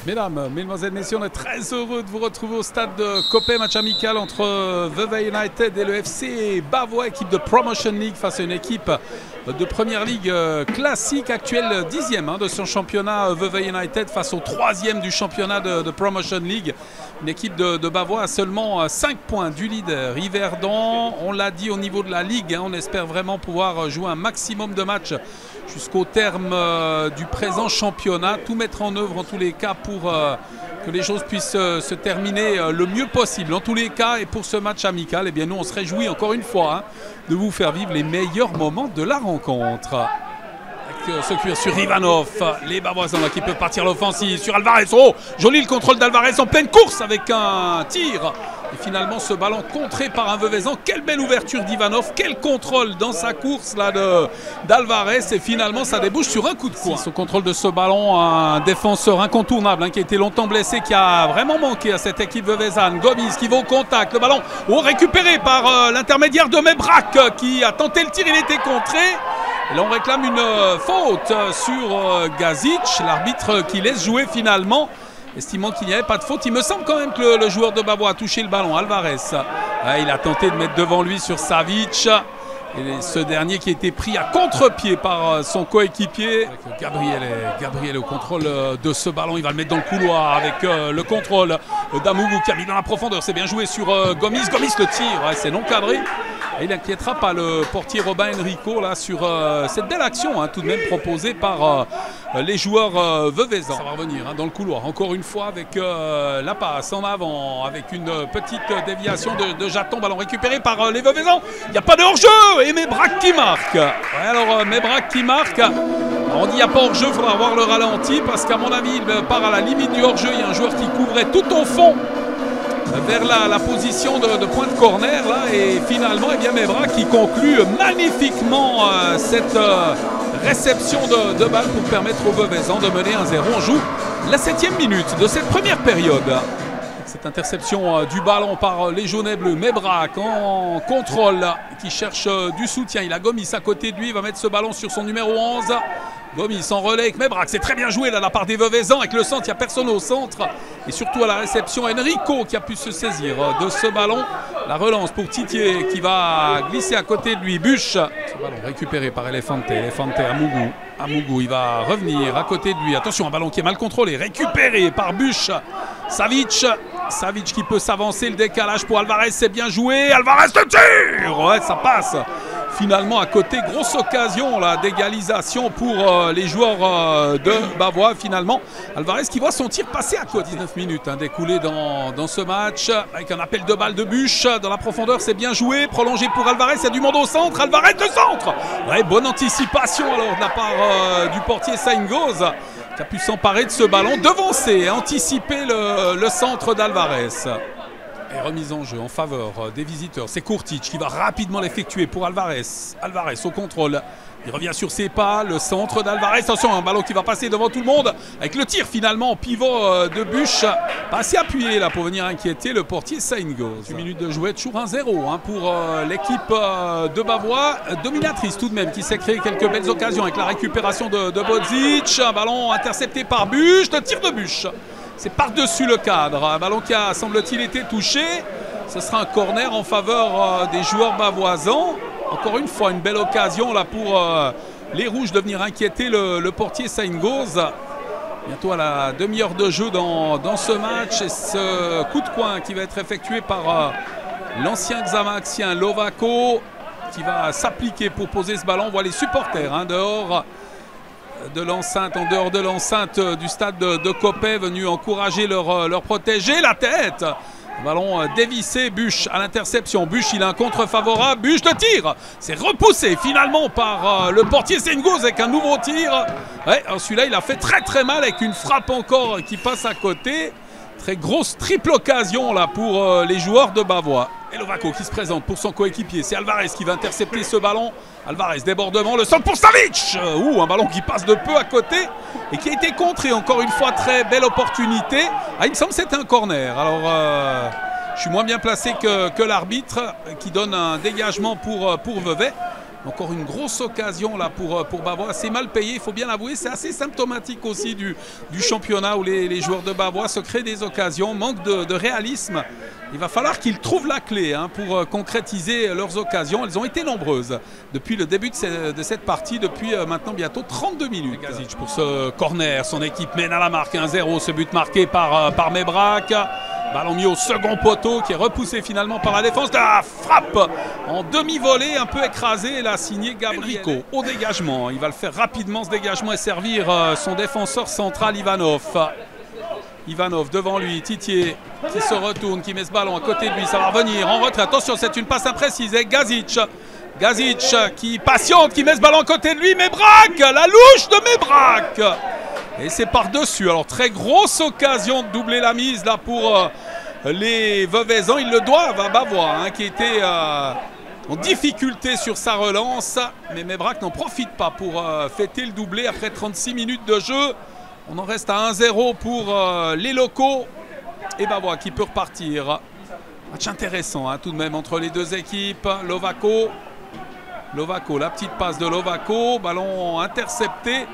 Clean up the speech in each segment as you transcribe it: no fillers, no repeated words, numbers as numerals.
Mesdames, mesdemoiselles, messieurs, on est très heureux de vous retrouver au stade de Copé, match amical entre Vevey United et le FC Bavois, équipe de Promotion League face à une équipe de Première Ligue classique, actuelle 10e de son championnat. Vevey United face au 3e du championnat de Promotion League. Une équipe de Bavois à seulement 5 points du leader Yverdon. On l'a dit au niveau de la Ligue, on espère vraiment pouvoir jouer un maximum de matchs jusqu'au terme du présent championnat. Tout mettre en œuvre en tous les cas pour que les choses puissent se terminer le mieux possible. En tous les cas, et pour ce match amical, eh bien nous on se réjouit encore une fois de vous faire vivre les meilleurs moments de la rencontre. Avec ce cuir sur Ivanov, les Bavoisans qui peuvent partir l'offensive sur Alvarez. Oh, joli le contrôle d'Alvarez en pleine course avec un tir. Et finalement ce ballon contré par un Veuvaisan. Quelle belle ouverture d'Ivanov, quel contrôle dans sa course là d'Alvarez. Et finalement ça débouche sur un coup de coin. Au contrôle de ce ballon, un défenseur incontournable qui a été longtemps blessé, qui a vraiment manqué à cette équipe veuvaisane. Gomis qui va au contact, le ballon récupéré par l'intermédiaire de Mebrak qui a tenté le tir, il était contré. Et là on réclame une faute sur Gazic, l'arbitre qui laisse jouer finalement, estimant qu'il n'y avait pas de faute. Il me semble quand même que le joueur de Bavois a touché le ballon, Alvarez. Il a tenté de mettre devant lui sur Savic. Et ce dernier qui a été pris à contre-pied par son coéquipier. Gabriel au contrôle de ce ballon. Il va le mettre dans le couloir avec le contrôle d'Amougou qui a mis dans la profondeur. C'est bien joué sur Gomis. Gomis le tire, c'est non cadré. Et il n'inquiétera pas le portier Robin Enrico là, sur cette belle action tout de même proposée par les joueurs veuvaisans. Ça va revenir dans le couloir encore une fois avec la passe en avant avec une petite déviation de Jaton. Ballon récupéré par les Veuvaisans. Il n'y a pas de hors-jeu et Mebrak qui marque. Alors Mebrak qui marque. On dit qu'il n'y a pas hors-jeu, il faudra voir le ralenti parce qu'à mon avis il part à la limite du hors-jeu. Il y a un joueur qui couvrait tout au fond vers la position de point de corner là, et finalement Mebrak qui conclut magnifiquement cette réception de balle pour permettre aux Veuvaisans de mener 1-0. On joue la 7e minute de cette première période. Cette interception du ballon par les jaunets bleus. Mebrak en contrôle qui cherche du soutien. Il a Gomis à côté de lui, il va mettre ce ballon sur son numéro 11. Gomis en relais avec Mebrak, c'est très bien joué là, de la part des Veuvaisans. Avec le centre, il n'y a personne au centre. Et surtout à la réception, Enrico qui a pu se saisir de ce ballon. La relance pour Titier qui va glisser à côté de lui. Buche. Ce ballon récupéré par Elefante. Amougou. Amougou, il va revenir à côté de lui. Attention, un ballon qui est mal contrôlé. Récupéré par Buche. Savic qui peut s'avancer. Le décalage pour Alvarez, c'est bien joué. Alvarez le tire. Ouais, ça passe. Finalement à côté, grosse occasion d'égalisation pour les joueurs de Bavois. Finalement Alvarez qui voit son tir passer à côté. 19 minutes découlées dans ce match avec un appel de balle de Buche dans la profondeur, c'est bien joué, prolongé pour Alvarez. Il y a du monde au centre, Alvarez le centre. Ouais, bonne anticipation alors de la part du portier Saingoz qui a pu s'emparer de ce ballon, devancer, anticiper le centre d'Alvarez. Et remise en jeu en faveur des visiteurs. C'est Kurtic qui va rapidement l'effectuer pour Alvarez. Alvarez au contrôle. Il revient sur ses pas. Le centre d'Alvarez. Attention, un ballon qui va passer devant tout le monde. Avec le tir finalement en pivot de Buche. Pas assez appuyé là pour venir inquiéter le portier Saingoz. 1 minute de jouet, toujours 1-0 pour l'équipe de Bavois. Dominatrice tout de même qui s'est créé quelques belles occasions avec la récupération de Bodzic. Un ballon intercepté par Buche. Le tir de Buche. C'est par-dessus le cadre, un ballon qui a, semble-t-il, été touché. Ce sera un corner en faveur des joueurs bavoisans. Encore une fois, une belle occasion là pour les Rouges de venir inquiéter le portier Saingoz. Bientôt à la demi-heure de jeu dans ce match. Et ce coup de coin qui va être effectué par l'ancien Xamaxien Lovako qui va s'appliquer pour poser ce ballon. On voit les supporters dehors de l'enceinte, en dehors de l'enceinte du stade de Copé, venu encourager leur protégé. La tête, ballon dévissé, Buche à l'interception. Buche, il a un contre favorable. Buche le tire, c'est repoussé finalement par le portier Saingoz avec un nouveau tir. Ouais, celui-là il a fait très mal avec une frappe encore qui passe à côté. Très grosse triple occasion là pour les joueurs de Bavois. Et Lovako qui se présente pour son coéquipier. C'est Alvarez qui va intercepter ce ballon. Alvarez, débordement, le centre pour Savic. Un ballon qui passe de peu à côté et qui a été contré. Encore une fois, très belle opportunité. Il me semble que c'était un corner. Alors, je suis moins bien placé que l'arbitre qui donne un dégagement pour Vevey. Encore une grosse occasion là pour Bavois, c'est mal payé, il faut bien l'avouer, c'est assez symptomatique aussi du championnat où les joueurs de Bavois se créent des occasions, manque de réalisme. Il va falloir qu'ils trouvent la clé pour concrétiser leurs occasions. Elles ont été nombreuses depuis le début de cette partie, depuis maintenant bientôt 32 minutes. Gazic pour ce corner, son équipe mène à la marque 1-0, ce but marqué par Mebrac. Ballon mis au second poteau qui est repoussé finalement par la défense. La frappe en demi-volée, un peu écrasé. L'a signé Gabriel au dégagement. Il va le faire rapidement ce dégagement et servir son défenseur central Ivanov. Ivanov devant lui, Titier qui se retourne, qui met ce ballon à côté de lui. Ça va revenir en retrait. Attention, c'est une passe imprécise. Gazic qui patiente, qui met ce ballon à côté de lui. Mebrac, la louche de Mebrac. Et c'est par-dessus. Alors très grosse occasion de doubler la mise là pour les Veuvezans. Ils le doivent à Bavois qui était en difficulté sur sa relance. Mais Mebrac n'en profite pas pour fêter le doublé après 36 minutes de jeu. On en reste à 1-0 pour les locaux. Et Bavois qui peut repartir. Match intéressant tout de même entre les deux équipes. Lovako, la petite passe de Lovako. Ballon intercepté.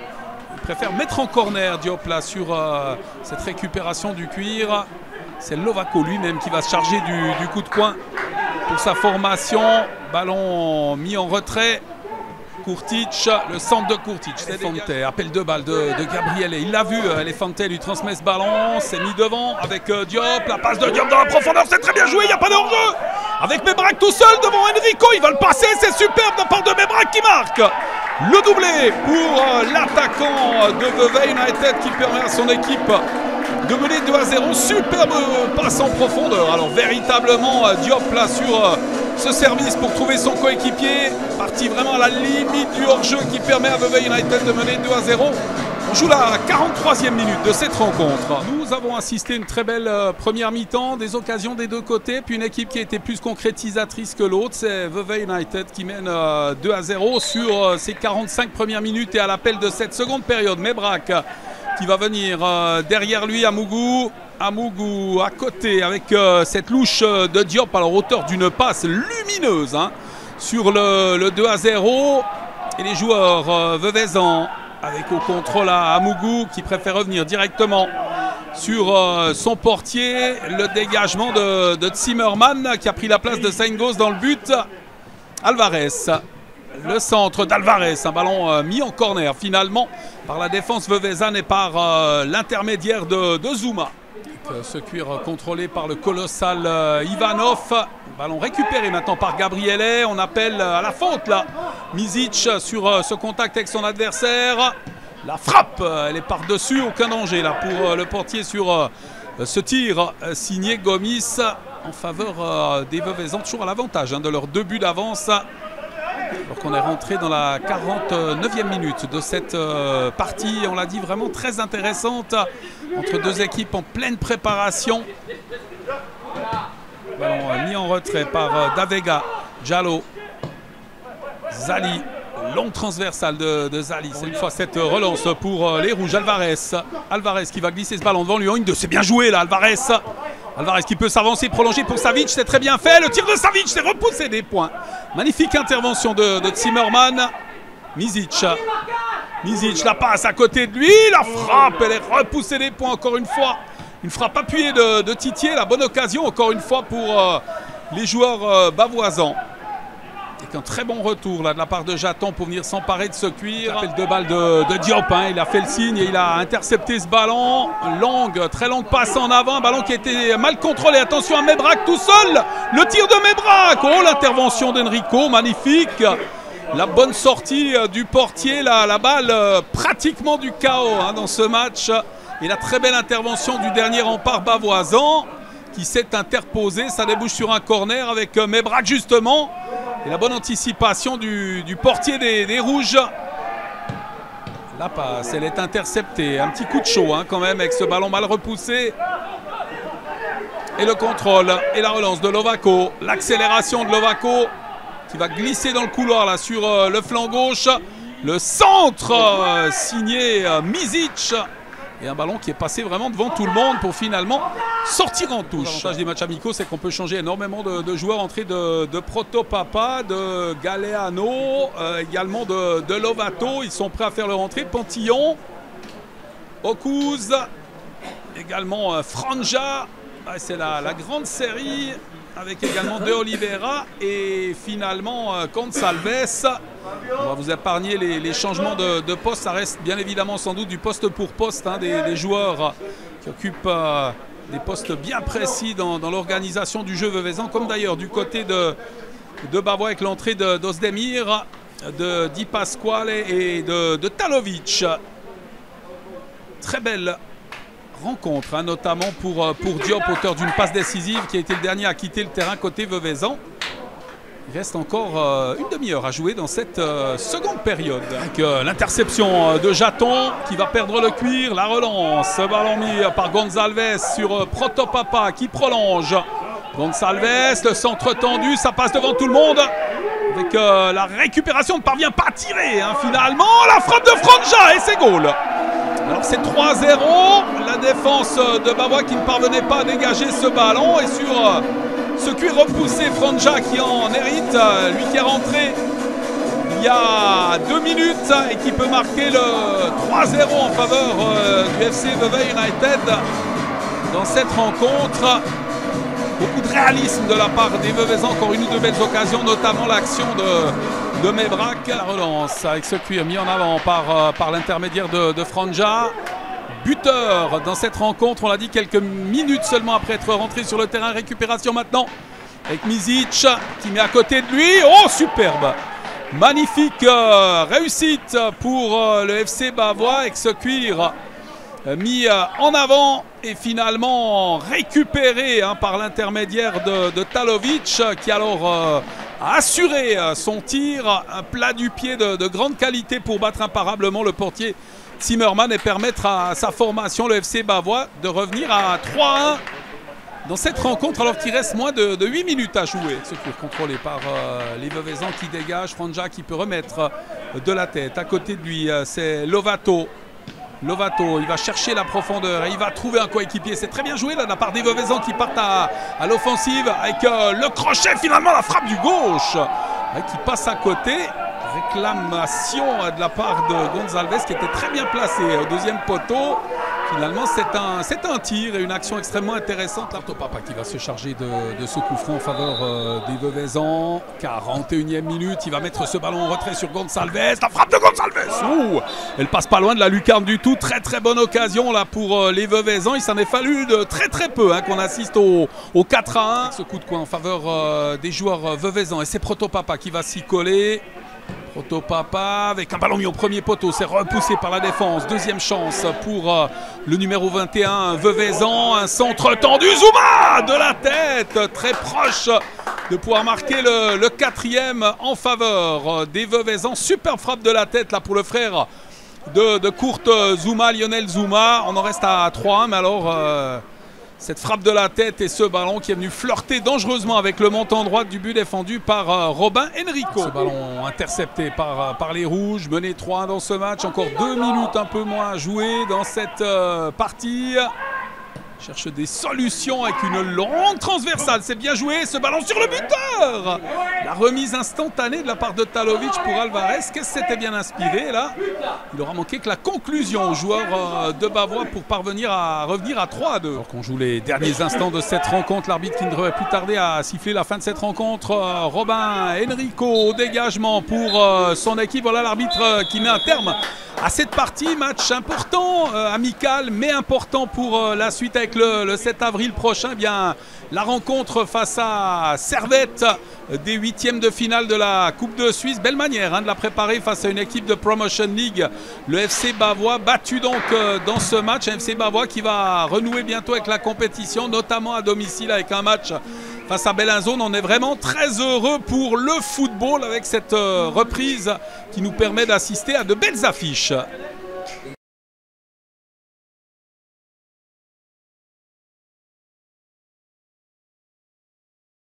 Il préfère mettre en corner Diop là sur cette récupération du cuir. C'est Lovako lui-même qui va se charger du coup de poing pour sa formation. Ballon mis en retrait. Kurtic, le centre de Kurtic. Elefante, appel de balle de Gabriel. Il l'a vu, Elefante lui transmet ce ballon. C'est mis devant avec Diop. La passe de Diop dans la profondeur, c'est très bien joué, il n'y a pas de hors-jeu. Avec Mebrac tout seul devant Enrico, il va le passer, c'est superbe de la part de Mebrac qui marque. Le doublé pour l'attaquant de Vevey United qui permet à son équipe de mener 2-0. Superbe passe en profondeur. Alors véritablement Diop là sur ce service pour trouver son coéquipier. Parti vraiment à la limite du hors-jeu qui permet à Vevey United de mener 2-0. On joue la 43e minute de cette rencontre. Nous avons assisté à une très belle première mi-temps, des occasions des deux côtés, puis une équipe qui a été plus concrétisatrice que l'autre. C'est Vevey United qui mène 2-0 sur ces 45 premières minutes et à l'appel de cette seconde période. Mebrac qui va venir derrière lui, Amougou à côté avec cette louche de Diop, alors auteur d'une passe lumineuse sur le 2-0. Et les joueurs Vevezans avec au contrôle à Amougou qui préfère revenir directement sur son portier. Le dégagement de Zimmerman qui a pris la place de Saingos dans le but. Alvarez, le centre d'Alvarez, un ballon mis en corner finalement par la défense veuvezane et par l'intermédiaire de Zouma. Ce cuir contrôlé par le colossal Ivanov. Ballon récupéré maintenant par Gabriele. On appelle à la faute là. Mizic sur ce contact avec son adversaire. La frappe, elle est par-dessus. Aucun danger là pour le portier sur ce tir signé Gomis en faveur des Veuvezans. Toujours à l'avantage de leurs 2 buts d'avance. Alors qu'on est rentré dans la 49e minute de cette partie, on l'a dit, vraiment très intéressante entre deux équipes en pleine préparation. Ballon mis en retrait par Davega, Diallo, Zali, longue transversale de Zali. C'est une fois cette relance pour les Rouges. Alvarez qui va glisser ce ballon devant lui. C'est bien joué là, Alvarez qui peut s'avancer, prolonger pour Savic, c'est très bien fait. Le tir de Savic, c'est repoussé des points. Magnifique intervention de Zimmerman. Mizic, la passe à côté de lui. La frappe, elle est repoussée des points encore une fois. Une frappe appuyée de Titier. La bonne occasion encore une fois pour les joueurs bavoisans. Avec un très bon retour là, de la part de Jaton pour venir s'emparer de ce cuir. Appel de balle de Diop, il a fait le signe et il a intercepté ce ballon. Très longue passe en avant, un ballon qui a été mal contrôlé. Attention à Mebrac tout seul. Le tir de Mebrac. Oh, l'intervention d'Enrico, magnifique. La bonne sortie du portier, la balle pratiquement du chaos dans ce match. Et la très belle intervention du dernier rempart bavoisan qui s'est interposé. Ça débouche sur un corner avec Mebrac justement. Et la bonne anticipation du portier des Rouges. La passe, elle est interceptée. Un petit coup de chaud quand même avec ce ballon mal repoussé. Et le contrôle et la relance de Lovako. L'accélération de Lovako qui va glisser dans le couloir là sur le flanc gauche. Le centre signé Mizic. Et un ballon qui est passé vraiment devant tout le monde pour finalement sortir en touche. L'avantage des matchs amicaux, c'est qu'on peut changer énormément de joueurs. Entrée de Protopapa, de Galeano, également de Lovato. Ils sont prêts à faire leur entrée. Pantillon, Okuz, également Franja. C'est la grande série avec également De Oliveira et finalement Gonçalves. On va vous épargner les changements de poste. Ça reste bien évidemment sans doute du poste pour poste, hein, des joueurs qui occupent des postes bien précis dans l'organisation du jeu veuvezan, comme d'ailleurs du côté de Bavois avec l'entrée d'Ozdemir, de Di Pasquale et de Talovic. Très belle rencontre, hein, notamment pour Diop, auteur d'une passe décisive, qui a été le dernier à quitter le terrain côté veuvezan. Il reste encore une demi-heure à jouer dans cette seconde période. Avec l'interception de Jaton qui va perdre le cuir, la relance, ballon mis par Gonçalves sur Protopapa qui prolonge. Gonçalves, le centre tendu, ça passe devant tout le monde. Avec la récupération, ne parvient pas à tirer, hein, finalement. La frappe de Franja et c'est goal. Alors c'est 3-0, la défense de Bavois qui ne parvenait pas à dégager ce ballon et sur ce cuir repoussé, Franja qui en hérite, lui qui est rentré il y a 2 minutes et qui peut marquer le 3-0 en faveur du FC Vevey United dans cette rencontre. Beaucoup de réalisme de la part des Veuvezans, encore une ou deux belles occasions, notamment l'action de Mebrac. La relance avec ce cuir mis en avant par l'intermédiaire de Franja. Buteur dans cette rencontre, on l'a dit, quelques minutes seulement après être rentré sur le terrain. Récupération maintenant avec Mizic qui met à côté de lui. Oh, superbe! Magnifique réussite pour le FC Bavois avec ce cuir mis en avant et finalement récupéré, hein, par l'intermédiaire de Talovic qui alors a assuré son tir. Un plat du pied de grande qualité pour battre imparablement le portier Zimmermann et permettre à sa formation, le FC Bavois, de revenir à 3-1 dans cette rencontre alors qu'il reste moins de 8 minutes à jouer. Ce qui est contrôlé par les Veuvezans qui dégagent. Franja qui peut remettre de la tête. À côté de lui, c'est Lovato. Lovato, il va chercher la profondeur et il va trouver un coéquipier. C'est très bien joué là de la part des Veuvezans qui partent à l'offensive avec le crochet, finalement la frappe du gauche qui passe à côté. Réclamation de la part de Gonçalves qui était très bien placé au deuxième poteau. Finalement c'est un tir et une action extrêmement intéressante. Protopapa qui va se charger de ce coup franc en faveur des Veuvezans. 41e minute, il va mettre ce ballon en retrait sur Gonçalves. La frappe de Gonçalves, elle passe pas loin de la lucarne du tout. Très très bonne occasion là pour les Veuvezans. Il s'en est fallu de très très peu, hein, qu'on assiste au 4-1. Ce coup de coin en faveur des joueurs Veuvezans et c'est Protopapa qui va s'y coller. Protopapa avec un ballon mis au premier poteau, c'est repoussé par la défense. Deuxième chance pour le numéro 21, Veuvezan. Un centre tendu, Zouma de la tête, très proche de pouvoir marquer le 4e en faveur des Veuvezans. Super frappe de la tête là pour le frère de Kurt Zouma, Lionel Zouma. On en reste à 3-1, mais alors cette frappe de la tête et ce ballon qui est venu flirter dangereusement avec le montant droit du but défendu par Robin Enrico. Ce ballon intercepté par les Rouges, mené 3-1 dans ce match. Encore 2 minutes un peu moins à jouer dans cette partie. Cherche des solutions avec une longue transversale. C'est bien joué, ce ballon sur le buteur. La remise instantanée de la part de Talovic pour Alvarez. Qu'est-ce que c'était bien inspiré là. Il aura manqué que la conclusion aux joueurs de Bavois pour parvenir à revenir à 3-2. Alors qu'on joue les derniers instants de cette rencontre, l'arbitre qui ne devrait plus tarder à siffler la fin de cette rencontre. Robin Enrico au dégagement pour son équipe. Voilà l'arbitre qui met un terme à cette partie. Match important, amical, mais important pour la suite avec le 7 avril prochain. Eh bien, la rencontre face à Servette des 8e de finale de la Coupe de Suisse. Belle manière, hein, de la préparer face à une équipe de Promotion League. Le FC Bavois battu donc dans ce match. Un FC Bavois qui va renouer bientôt avec la compétition, notamment à domicile avec un match face à Bellinzone. On est vraiment très heureux pour le football avec cette reprise qui nous permet d'assister à de belles affiches.